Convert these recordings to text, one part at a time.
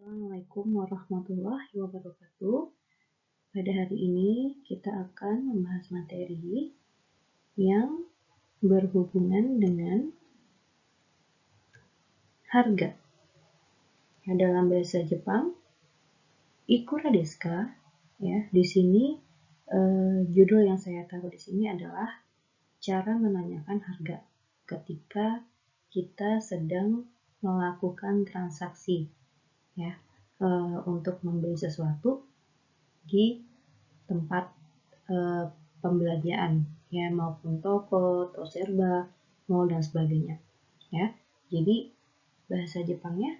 Assalamualaikum warahmatullahi wabarakatuh. Pada hari ini kita akan membahas materi yang berhubungan dengan harga. Nah, dalam bahasa Jepang, ikura desu ka? Ya, di sini judul yang saya taruh di sini adalah cara menanyakan harga ketika kita sedang melakukan transaksi, ya, untuk membeli sesuatu di tempat pembelanjaan, ya, maupun toko, serba, mall dan sebagainya, ya. Jadi bahasa Jepangnya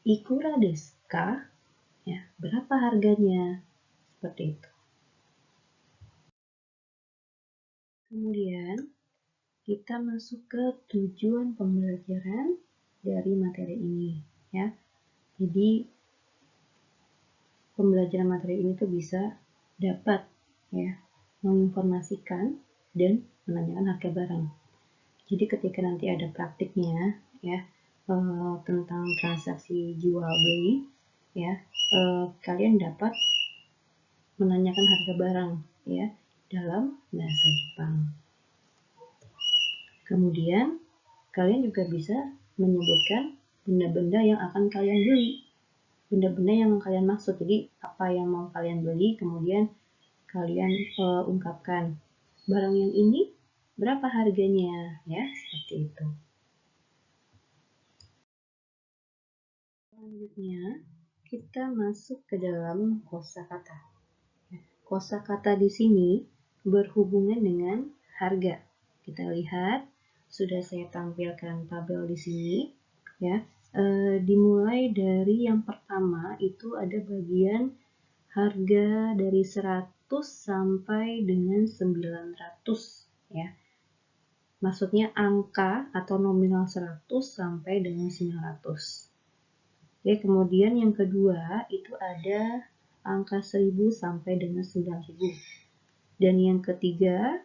ikura desu ka? Ya, berapa harganya? Seperti itu. Kemudian kita masuk ke tujuan pembelajaran dari materi ini, ya. Jadi pembelajaran materi ini tuh bisa dapat, ya, menginformasikan dan menanyakan harga barang. Jadi ketika nanti ada praktiknya, ya, tentang transaksi jual beli, ya, kalian dapat menanyakan harga barang, ya, dalam bahasa Jepang. Kemudian kalian juga bisa menyebutkan benda-benda yang akan kalian beli, benda-benda yang kalian maksud. Jadi apa yang mau kalian beli, kemudian kalian ungkapkan barang yang ini berapa harganya, ya, seperti itu. Selanjutnya kita masuk ke dalam kosakata. Kosakata di sini berhubungan dengan harga. Kita lihat, sudah saya tampilkan tabel di sini, ya. Dimulai dari yang pertama itu ada bagian harga dari 100 sampai dengan 900, ya. Maksudnya angka atau nominal 100 sampai dengan 900. Oke, kemudian yang kedua itu ada angka 1000 sampai dengan 9000. Dan yang ketiga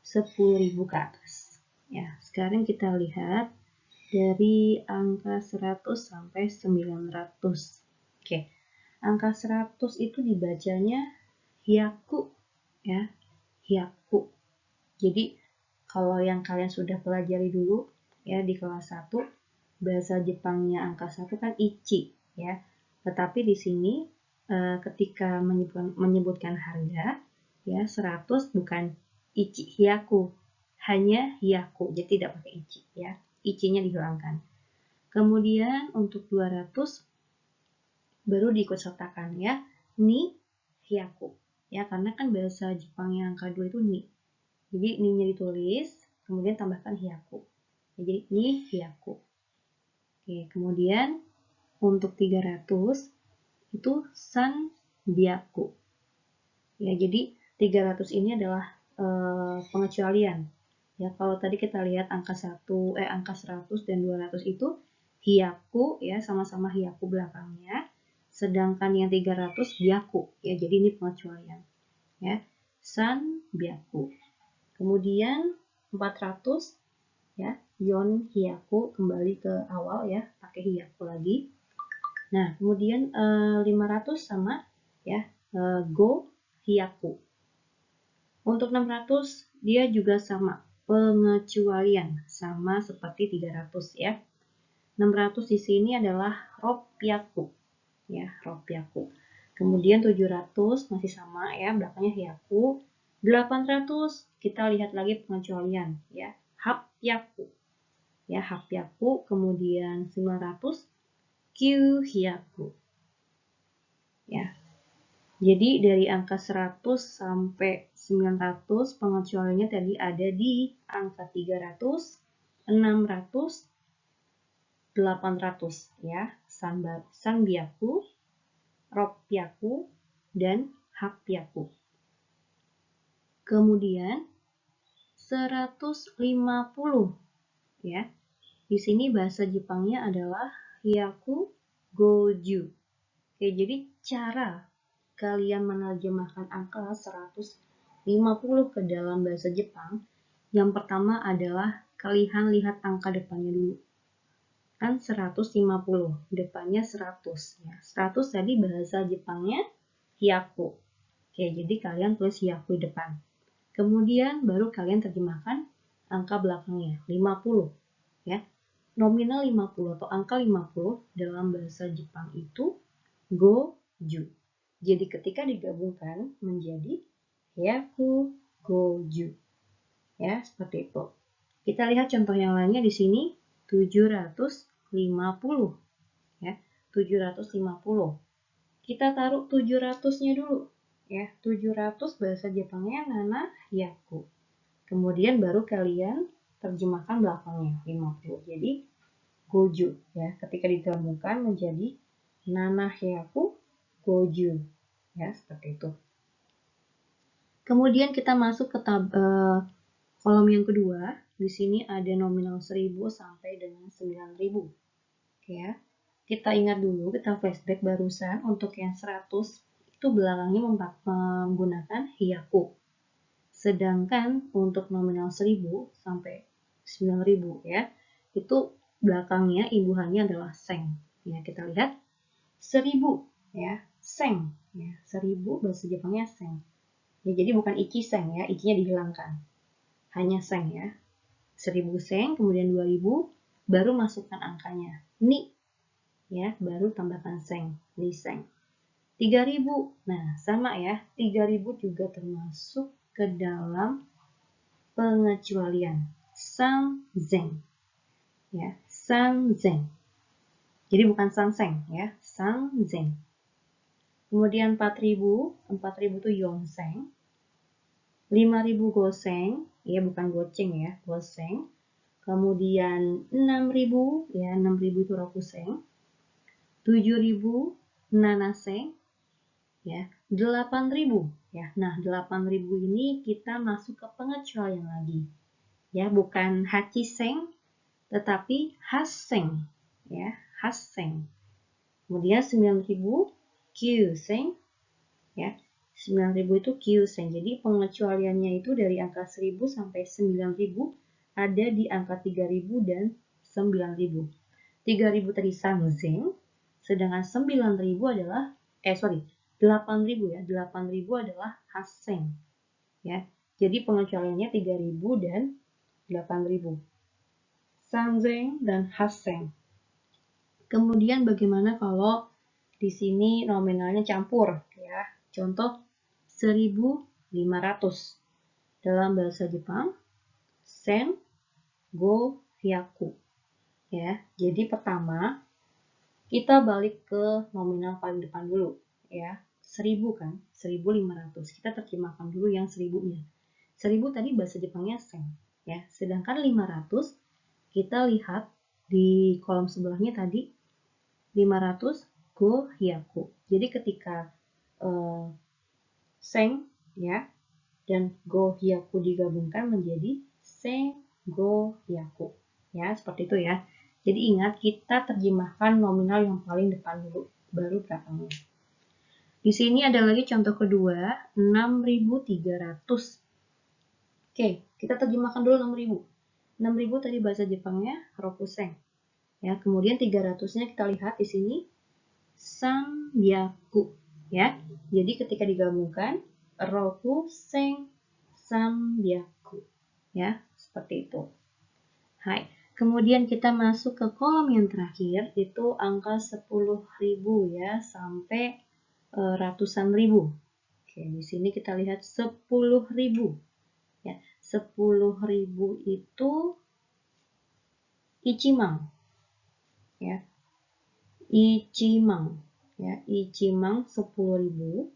10.000 ke atas. Ya, sekarang kita lihat dari angka 100 sampai 900. Oke. Angka 100 itu dibacanya hyaku, ya. Hyaku. Jadi kalau yang kalian sudah pelajari dulu, ya, di kelas 1, bahasa Jepangnya angka 1 kan ichi, ya. Tetapi di sini ketika menyebutkan harga, ya, 100 bukan ichi hyaku, hanya hyaku, jadi tidak pakai ichi, ya. Ichi-nya dihilangkan. Kemudian untuk 200 baru diikut sertakan, ya, ni hyaku, ya, karena kan bahasa Jepang yang angka 2 itu ni. Jadi ni-nya ditulis, kemudian tambahkan hyaku. Jadi ni hyaku. Oke, kemudian untuk 300 itu san byaku. Ya, jadi 300 ini adalah pengecualian. Ya, kalau tadi kita lihat angka 100 dan 200 itu hyaku, ya, sama-sama hyaku belakangnya. Sedangkan yang 300 byaku, ya, jadi ini pengecualian. Ya, san byaku. Kemudian 400, ya, yon hyaku, kembali ke awal, ya, pakai hyaku lagi. Nah, kemudian 500 sama, ya, go hyaku. Untuk 600 dia juga sama, pengecualian, sama seperti 300, ya. 600 di sini adalah ropyaku, ya, ropyaku. Kemudian 700 masih sama, ya, belakangnya hyaku. 800 kita lihat lagi pengecualian, ya, hapyaku. Ya, hapyaku. Kemudian 900 kyuhyaku. Ya. Jadi dari angka 100 sampai 900 pengecualiannya tadi ada di angka 300, 600, 800, ya. Sanbyaku, ropyaku, dan hapyaku. Kemudian 150, ya. Di sini bahasa Jepangnya adalah hyaku goju. Oke, jadi cara kalian menerjemahkan angka 150 ke dalam bahasa Jepang, yang pertama adalah kalian lihat angka depannya dulu. kan 150, depannya 100 ya. 100 tadi bahasa Jepangnya hyaku. Oke, jadi kalian tulis hyaku di depan. Kemudian baru kalian terjemahkan angka belakangnya 50 ya. Nominal 50 atau angka 50 dalam bahasa Jepang itu goju. Jadi ketika digabungkan menjadi hyaku goju. Ya, seperti itu. Kita lihat contoh yang lainnya di sini 750 ya. 750. Kita taruh 700-nya dulu ya. 700 bahasa Jepangnya nana hyaku. Kemudian baru kalian terjemahkan belakangnya 50. Jadi goju ya. Ketika digabungkan menjadi nana hyaku goju ya, seperti itu. Kemudian kita masuk ke kolom yang kedua. Di sini ada nominal 1000 sampai dengan 9000. Oke ya. Kita ingat dulu, kita flashback barusan untuk yang 100 itu belakangnya menggunakan hyaku. Sedangkan untuk nominal 1000 sampai 9000 ya, itu belakangnya imbuhannya adalah seng. Ya, kita lihat 1000 ya, seng ya. 1000 bahasa Jepangnya seng. Ya, jadi bukan ichi seng ya, ichinya dihilangkan. Hanya seng ya. 1000 seng, kemudian 2000, baru masukkan angkanya. Ni ya, baru tambahkan seng, ni seng. 3000. Nah, sama ya. 3000 juga termasuk ke dalam pengecualian. Sanzen. Ya, sanzen. Jadi bukan sanseng ya, sanzen. Kemudian 4000, 4000 itu yonseng. 5000 goseng, ya bukan goceng ya, goseng. Kemudian 6000, ya 6000 itu rokuseng. 7000 nanaseng, ya 8000 ya. Nah, 8000 ini kita masuk ke pengecualian lagi. Ya, bukan hachiseng tetapi haseng ya, haseng. Kemudian 9000 kyuseng ya. 9000 itu kyuseng. Jadi pengecualiannya itu dari angka 1000 sampai 9000 ada di angka 3000 dan 9000. 3000 tadi sanzen, sedangkan 9000 adalah 8000 ya. 8000 adalah haseng. Ya. Jadi pengecualiannya 3000 dan 8000. Sanzen dan haseng. Kemudian bagaimana kalau di sini nominalnya campur ya. Contoh 1500. Dalam bahasa Jepang sen go hyaku. Ya. Jadi pertama kita balik ke nominal paling depan dulu ya. 1000 kan, 1500. Kita terjemahkan dulu yang 1000-nya. 1000 tadi bahasa Jepangnya sen ya. Sedangkan 500 kita lihat di kolom sebelahnya tadi 500 go hyaku. Jadi ketika seng ya dan go hyaku digabungkan menjadi sen go hyaku. Ya, seperti itu ya. Jadi ingat kita terjemahkan nominal yang paling depan dulu, baru belakangnya. Di sini ada lagi contoh kedua, 6300. Oke, kita terjemahkan dulu 6000. 6000 tadi bahasa Jepangnya rokuseng. Ya, kemudian 300-nya kita lihat di sini sanbyaku ya. Jadi ketika digabungkan rokuseng sanbyaku ya, seperti itu. Hai. Kemudian kita masuk ke kolom yang terakhir, itu angka 10.000 ya, sampai ratusan ribu. Oke, di sini kita lihat 10.000 ya. 10.000 itu ichimang ya. Ichimang ya, ichimang 10.000.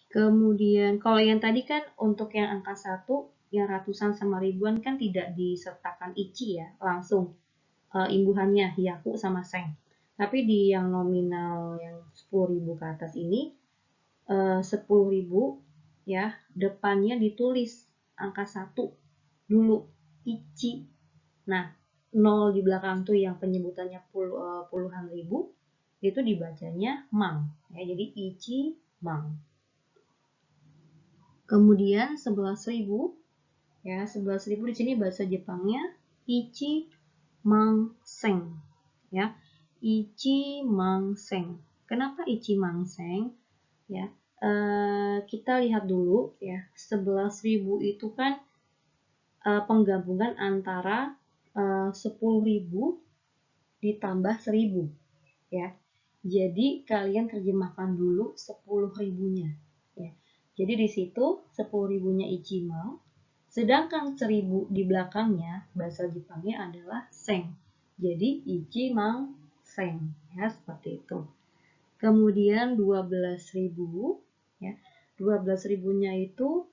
Kemudian kalau yang tadi kan untuk yang angka 1, yang ratusan sama ribuan kan tidak disertakan ichi ya, langsung imbuhannya hyaku sama seng. Tapi di yang nominal yang 10.000 ke atas ini 10.000 ya, depannya ditulis angka 1 dulu, ichi. Nah, 0 di belakang tuh yang penyebutannya puluhan ribu, itu dibacanya mang ya, jadi ichi mang. Kemudian 11.000 ya, 11.000 di sini bahasa Jepangnya ichi mangseng, ya. Ichi mangseng. Kenapa ichi mangseng? Ya, kita lihat dulu ya. 11.000 itu kan penggabungan antara 10.000 ditambah 1.000, ya. Jadi kalian terjemahkan dulu 10.000-nya, ya. Jadi di situ 10.000-nya ichimang, sedangkan 1.000 di belakangnya bahasa Jepangnya adalah seng. Jadi ichimang seng, ya, seperti itu. Kemudian 12.000, ya. 12.000-nya itu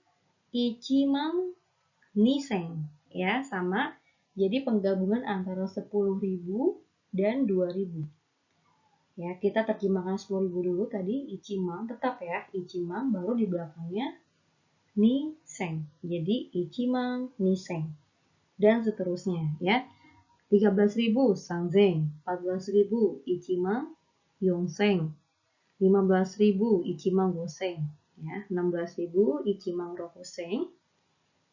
ichimang niseng, ya, sama. Jadi penggabungan antara 10.000 dan 2.000. Ya, kita terjemahkan 10.000 dulu tadi, ichimang, tetap ya, ichimang, baru di belakangnya niseng. Jadi ichimang niseng. Dan seterusnya, ya. 13.000 sanzeng, 14.000 ichimang yongseng, 15.000 ichimang goseng, ya, 16.000 ichimang rokoseng,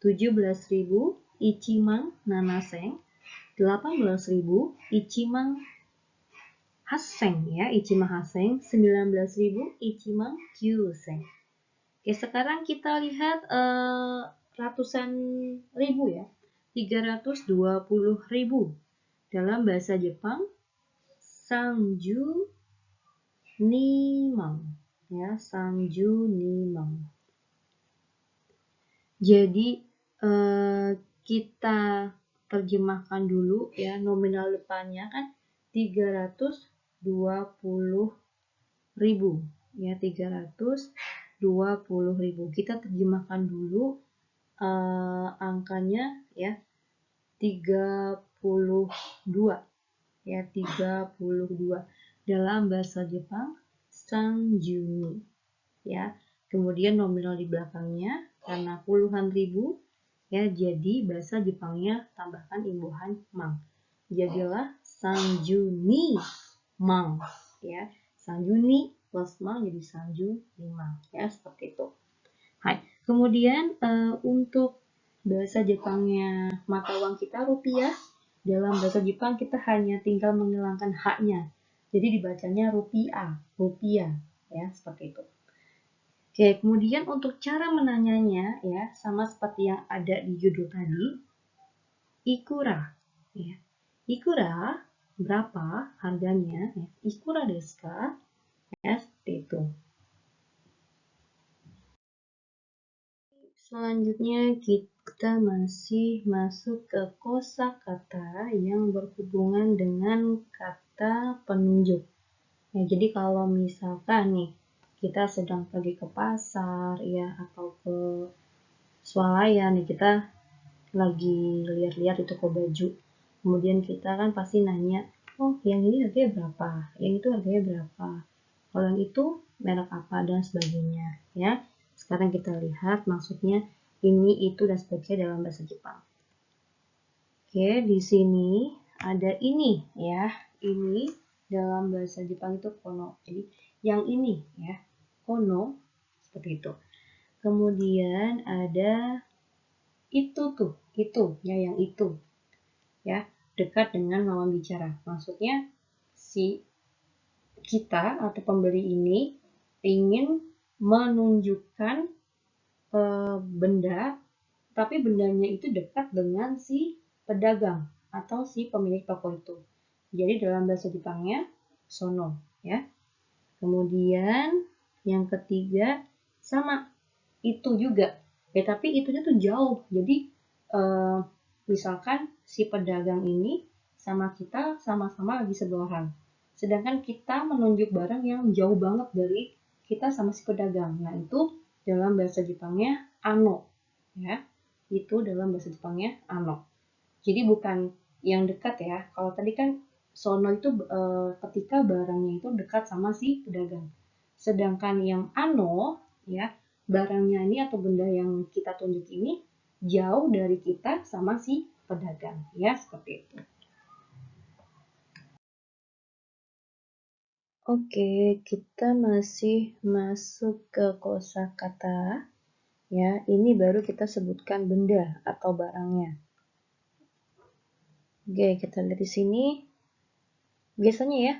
17.000 ichimang nanaseng, 18.000 ichimang haseng, ya, ichimang haseng, 19.000 ichimang kyuseng. Oke, sekarang kita lihat ratusan ribu, ya. 320.000. Dalam bahasa Jepang, sanju nimang, ya, sanju nimang. Jadi kita terjemahkan dulu, ya, nominal depannya kan 320.000, ya, 320.000. Kita terjemahkan dulu angkanya, ya, 32, ya, 32. Dalam bahasa Jepang sanjuni, ya. Kemudian nominal di belakangnya karena puluhan ribu, ya, jadi bahasa Jepangnya tambahkan imbuhan mang. Jadilah sanjuni mang, ya. Sanjuni plus mang jadi sanju nimang, ya, seperti itu. Hai. Kemudian untuk bahasa Jepangnya mata uang kita rupiah, dalam bahasa Jepang kita hanya tinggal menghilangkan h-nya. Jadi dibacanya rupiah, ya, seperti itu. Oke, kemudian untuk cara menanyanya, ya, sama seperti yang ada di judul tadi, ikura, ya. Ikura, berapa harganya, ya. Ikura desu ka, ya, seperti itu. Selanjutnya kita masih masuk ke kosakata yang berhubungan dengan kata penunjuk. Ya, jadi kalau misalkan nih kita sedang pergi ke pasar, ya, atau ke swalayan, nih, kita lagi lihat-lihat di toko baju. Kemudian kita kan pasti nanya, oh, yang ini harganya berapa? Yang itu harganya berapa? Kalau yang itu merek apa dan sebagainya, ya. Sekarang kita lihat maksudnya ini, itu, dan sebagainya dalam bahasa Jepang. Oke, di sini ada ini, ya. Ini dalam bahasa Jepang itu kono. Jadi yang ini, ya, kono, seperti itu. Kemudian ada itu tuh, itu, ya, yang itu, ya, dekat dengan lawan bicara. Maksudnya si kita atau pembeli ini ingin menunjukkan benda, tapi bendanya itu dekat dengan si pedagang atau si pemilik toko itu. Jadi dalam bahasa Jepangnya sono, ya. Kemudian yang ketiga sama itu juga, ya, tapi itunya tuh jauh. Jadi misalkan si pedagang ini sama kita sama-sama lagi sebelahan, sedangkan kita menunjuk barang yang jauh banget dari kita sama si pedagang. Nah, itu dalam bahasa Jepangnya ano, ya. Itu dalam bahasa Jepangnya ano. Jadi bukan yang dekat, ya. Kalau tadi kan sono itu ketika barangnya itu dekat sama si pedagang. Sedangkan yang ano, ya, barangnya ini atau benda yang kita tunjuk ini jauh dari kita sama si pedagang, ya, seperti itu. Oke, kita masih masuk ke kosakata, ya. Ini baru kita sebutkan benda atau barangnya. Oke, kita lihat di sini. Biasanya ya,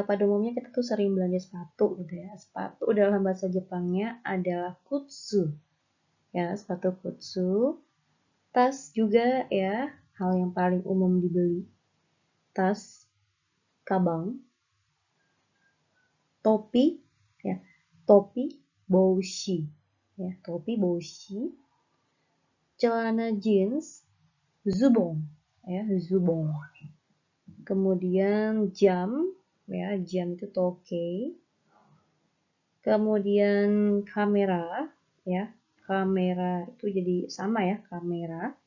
pada umumnya kita tuh sering belanja sepatu gitu ya. Sepatu dalam bahasa Jepangnya adalah kutsu. Ya, sepatu kutsu. Tas juga ya, hal yang paling umum dibeli. Tas, kabang, topi, ya, topi, boshi, ya, topi boshi, celana jeans, zubong, ya, zubong. Kemudian jam, ya, jam itu toke. Kemudian kamera, ya, kamera itu jadi sama ya, kamera.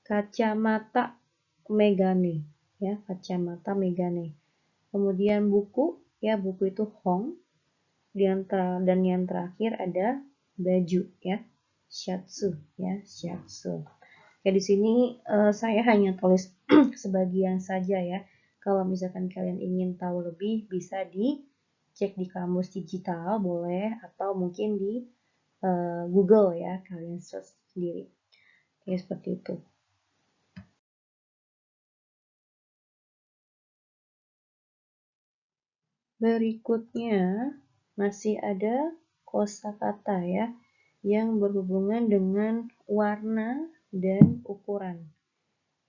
Kacamata megane, ya, kacamata megane. Kemudian buku, ya, buku itu hong. Dan yang terakhir ada baju, ya, shatsu, ya, shatsu. Ya, di sini saya hanya tulis sebagian saja ya. Kalau misalkan kalian ingin tahu lebih, bisa dicek di kamus digital, boleh, atau mungkin di Google ya, kalian search sendiri. Ya, seperti itu. Berikutnya masih ada kosakata ya, yang berhubungan dengan warna dan ukuran.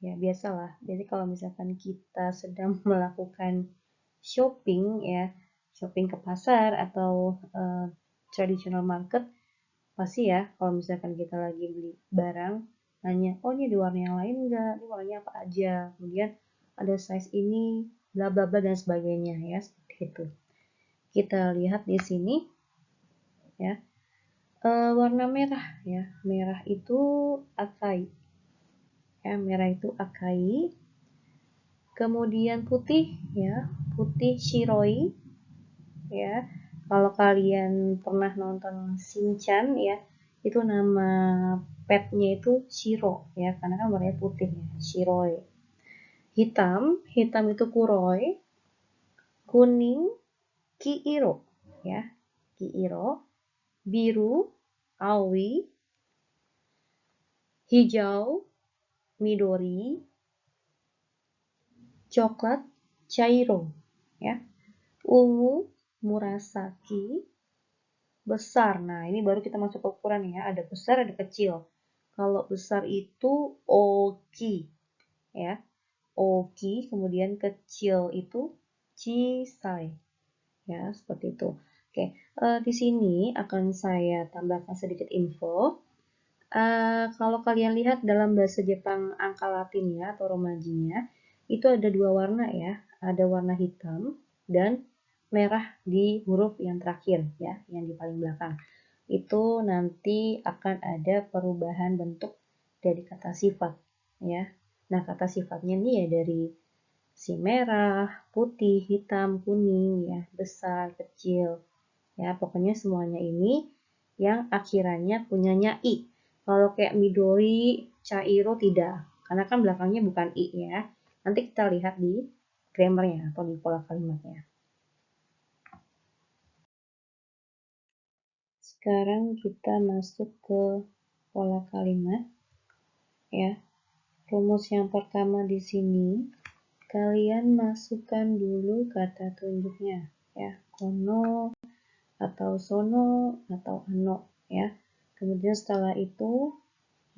Ya, biasalah. Jadi kalau misalkan kita sedang melakukan shopping ya, shopping ke pasar atau traditional market, pasti ya kalau misalkan kita lagi beli barang, nanya, oh ini ada warna yang lain enggak? Ini warnanya apa aja? Kemudian ada size ini, bla bla bla dan sebagainya ya, seperti itu. Kita lihat di sini ya. Warna merah ya. Merah itu akai. Ya, merah itu akai. Kemudian putih ya, putih shiroi ya. Kalau kalian pernah nonton Shinchan ya, itu nama petnya itu Shiro ya, karena kan warnanya putih ya, shiroi. Hitam, hitam itu kuroi. Kuning, kiiro ya, kiiro. Biru, aoi. Hijau, midori. Coklat, chairo ya. Ungu, murasaki. Besar, nah ini baru kita masuk ke ukuran ya, ada besar ada kecil. Kalau besar itu oki ya, oki. Kemudian kecil itu chisai ya, seperti itu. Oke, di sini akan saya tambahkan sedikit info. Kalau kalian lihat dalam bahasa Jepang angka latinnya atau romajinya, itu ada dua warna ya, ada warna hitam dan merah di huruf yang terakhir ya, yang di paling belakang. Itu nanti akan ada perubahan bentuk dari kata sifat ya. Nah, kata sifatnya nih ya dari si merah, putih, hitam, kuning ya, besar, kecil. Ya, pokoknya semuanya ini yang akhirannya punyanya i. Kalau kayak midori, chairo tidak, karena kan belakangnya bukan i ya. Nanti kita lihat di grammarnya atau di pola kalimatnya. Sekarang kita masuk ke pola kalimat ya. Rumus yang pertama di sini, kalian masukkan dulu kata tunjuknya ya. Kono atau sono atau ano ya. Kemudian setelah itu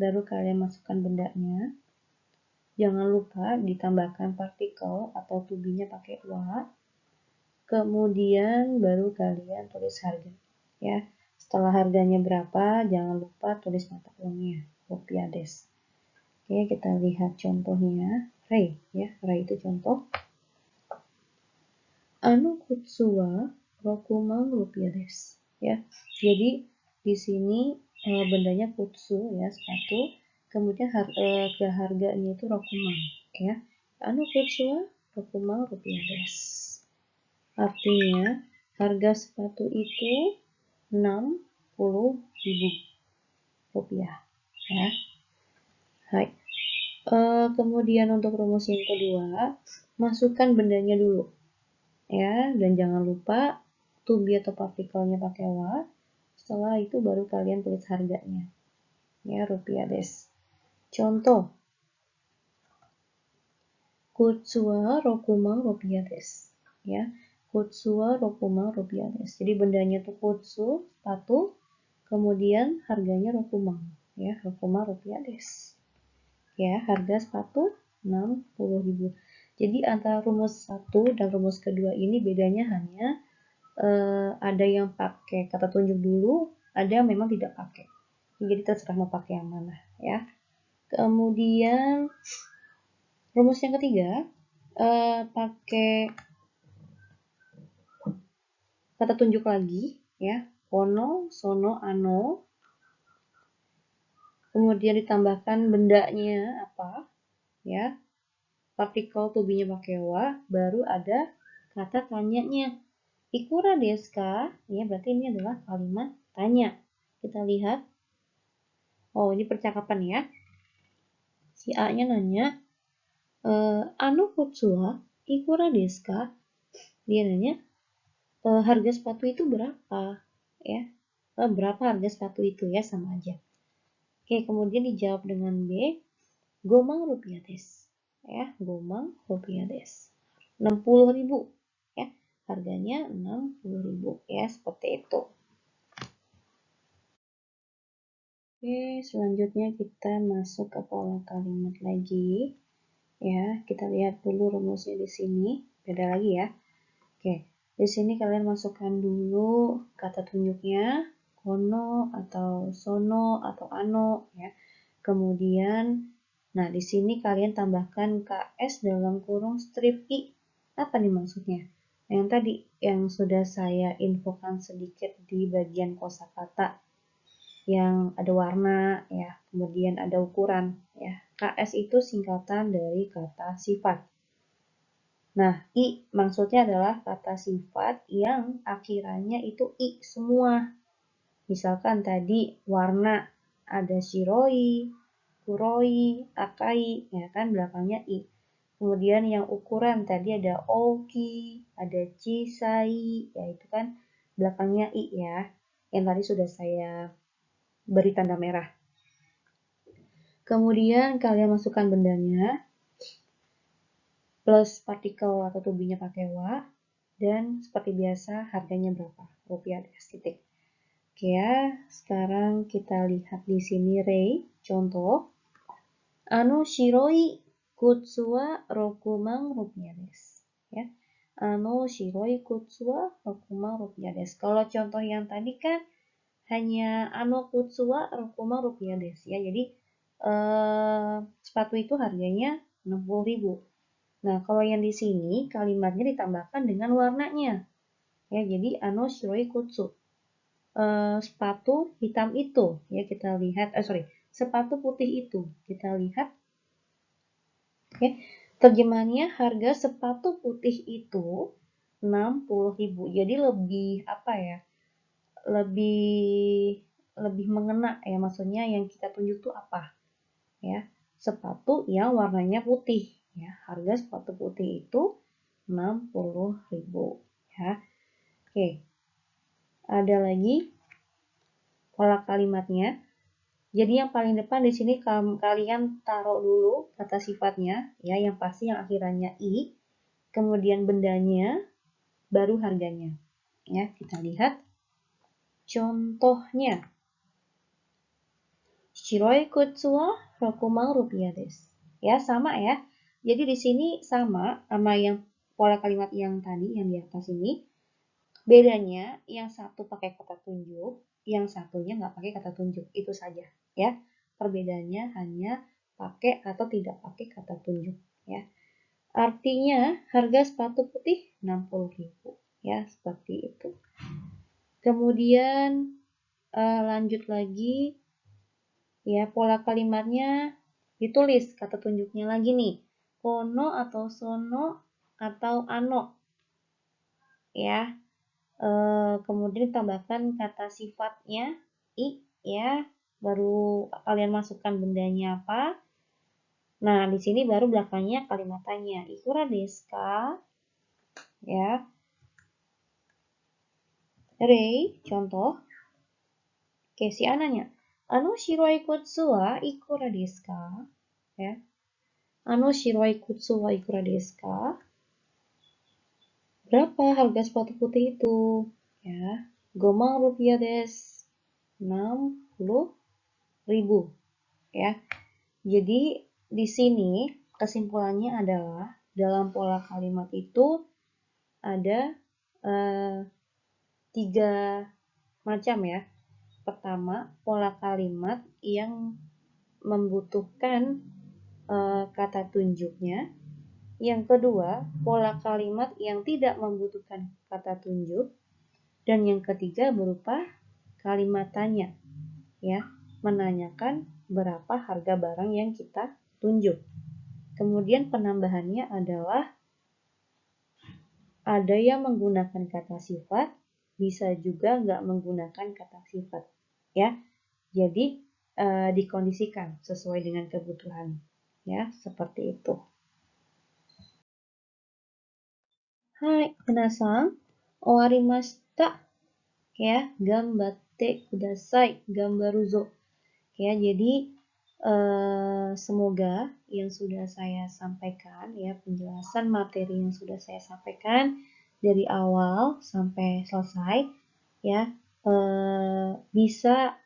baru kalian masukkan bendanya. Jangan lupa ditambahkan partikel atau to be-nya pakai wa. Kemudian baru kalian tulis harga ya. Setelah harganya berapa, jangan lupa tulis mata uangnya, rupiah des. Oke, kita lihat contohnya. Rei ya, rei itu contoh. Anu kutsu wa rokuman rupiah des ya. Jadi di sini bendanya kutsu ya, sepatu. Kemudian harganya itu rokuman ya. Anu kutsu wa rokuman rupiah des. Artinya harga sepatu itu 60.000 rupiah ya. Hai. Kemudian untuk rumus yang kedua, masukkan bendanya dulu ya, dan jangan lupa to be atau partikelnya pakai wa. Setelah itu baru kalian tulis harganya ya, rupiah des. Contoh, kutsu wa rokumang rupiah desu. Ya, kutsu wa rokumang rupiah desu. Jadi bendanya tuh kutsu, sepatu, kemudian harganya rokumang. Ya, rokumang rupiah desu. Ya, harga sepatu 60.000. Jadi antara rumus 1 dan rumus kedua ini bedanya hanya ada yang pakai kata tunjuk dulu, ada yang memang tidak pakai. Jadi terserah mau pakai yang mana ya. Kemudian rumus yang ketiga pakai kata tunjuk lagi ya, kono, sono, ano. Kemudian ditambahkan bendanya apa ya, partikel to be-nya pakai wa, baru ada kata tanyanya. Ikura desu ka? Ya, berarti ini adalah kalimat tanya. Kita lihat. Oh, ini percakapan ya. Si A-nya nanya, ano kutsu wa ikura desu ka? Dia nanya, harga sepatu itu berapa? Ya, berapa harga sepatu itu ya, sama aja. Oke, kemudian dijawab dengan B, gomang rupiah desu. Ya, gomang rupiah desu. 60.000 ya. Harganya 60.000 ya, seperti itu. Oke, selanjutnya kita masuk ke pola kalimat lagi. Ya, kita lihat dulu rumusnya di sini. Beda lagi ya. Oke, di sini kalian masukkan dulu kata tunjuknya, kono atau sono atau ano ya. Kemudian, nah di sini kalian tambahkan KS dalam kurung strip I. Apa nih maksudnya? Yang tadi yang sudah saya infokan sedikit di bagian kosakata, yang ada warna ya, kemudian ada ukuran ya. KS itu singkatan dari kata sifat. Nah, I maksudnya adalah kata sifat yang akhirannya itu I semua. Misalkan tadi warna ada shiroi, kuroi, akai, ya kan belakangnya I. Kemudian yang ukuran tadi ada oki, ada chisai, ya itu kan belakangnya I ya. Yang tadi sudah saya beri tanda merah. Kemudian kalian masukkan bendanya plus partikel atau tubinya pakai wa, dan seperti biasa harganya berapa? Rupiah titik. Oke ya, sekarang kita lihat di sini rei, contoh. Ano shiroi kutsu wa rokumang rupiah desu. Ya. Ano shiroi kutsu wa rokumang rupiah desu. Kalau contoh yang tadi kan hanya ano kutsu wa rokumang rupiah desu ya. Jadi sepatu itu harganya 60.000. Nah, kalau yang di sini kalimatnya ditambahkan dengan warnanya. Ya, jadi ano shiroi kutsu. Sepatu hitam itu ya, kita lihat sepatu putih itu kita lihat ya, terjemahannya harga sepatu putih itu 60.000. Jadi lebih apa ya, lebih mengena ya, maksudnya yang kita tunjuk tuh apa ya, sepatu yang warnanya putih ya, harga sepatu putih itu 60.000 ya. Oke, ada lagi pola kalimatnya. Jadi yang paling depan di sini kalian taruh dulu kata sifatnya ya, yang pasti yang akhirannya I, kemudian bendanya, baru harganya. Ya, kita lihat contohnya. Shiroi kutsu wa rokumang rupiah desu. Ya, sama ya. Jadi di sini sama yang pola kalimat yang tadi yang di atas ini. Bedanya yang satu pakai kata tunjuk, yang satunya nggak pakai kata tunjuk. Itu saja ya. Perbedaannya hanya pakai atau tidak pakai kata tunjuk ya. Artinya harga sepatu putih 60.000 ya, seperti itu. Kemudian lanjut lagi ya, pola kalimatnya ditulis kata tunjuknya lagi nih. Kono atau sono atau ano ya. Kemudian tambahkan kata sifatnya I ya, baru kalian masukkan bendanya apa. Nah, di sini baru belakangnya kalimat tanya. Ikura desu ka? Ya. Rei, contoh. Oke, si ananya. Ano shiroi kutsu wa ikura desu ka? Ya. Shiroi kutsu wa ikura desu ka? Berapa harga sepatu putih itu? Ya, 5 rupiah desu. 60.000 ya. Jadi di sini kesimpulannya adalah dalam pola kalimat itu ada 3 macam ya. Pertama, pola kalimat yang membutuhkan kata tunjuknya. Yang kedua, pola kalimat yang tidak membutuhkan kata tunjuk. Dan yang ketiga berupa kalimat tanya, ya, menanyakan berapa harga barang yang kita tunjuk. Kemudian penambahannya adalah ada yang menggunakan kata sifat, bisa juga nggak menggunakan kata sifat, ya. Jadi dikondisikan sesuai dengan kebutuhan, ya, seperti itu. Hai, minasan, owarimashita. Ya, gambatte kudasai, gambaruzo. Ya, jadi semoga yang sudah saya sampaikan, ya, penjelasan materi yang sudah saya sampaikan dari awal sampai selesai, ya, bisa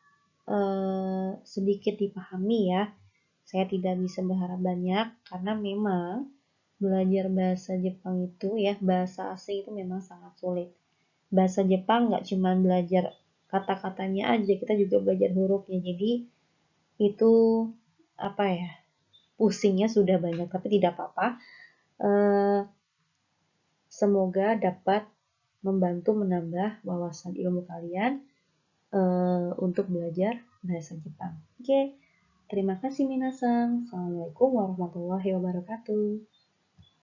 sedikit dipahami ya. Saya tidak bisa berharap banyak karena memang belajar bahasa Jepang itu ya, bahasa asing itu memang sangat sulit. Bahasa Jepang nggak cuma belajar kata-katanya aja, kita juga belajar hurufnya. Jadi itu apa ya, pusingnya sudah banyak, tapi tidak apa-apa. Semoga dapat membantu menambah wawasan ilmu kalian untuk belajar bahasa Jepang. Oke, terima kasih minasan. Assalamualaikum warahmatullahi wabarakatuh.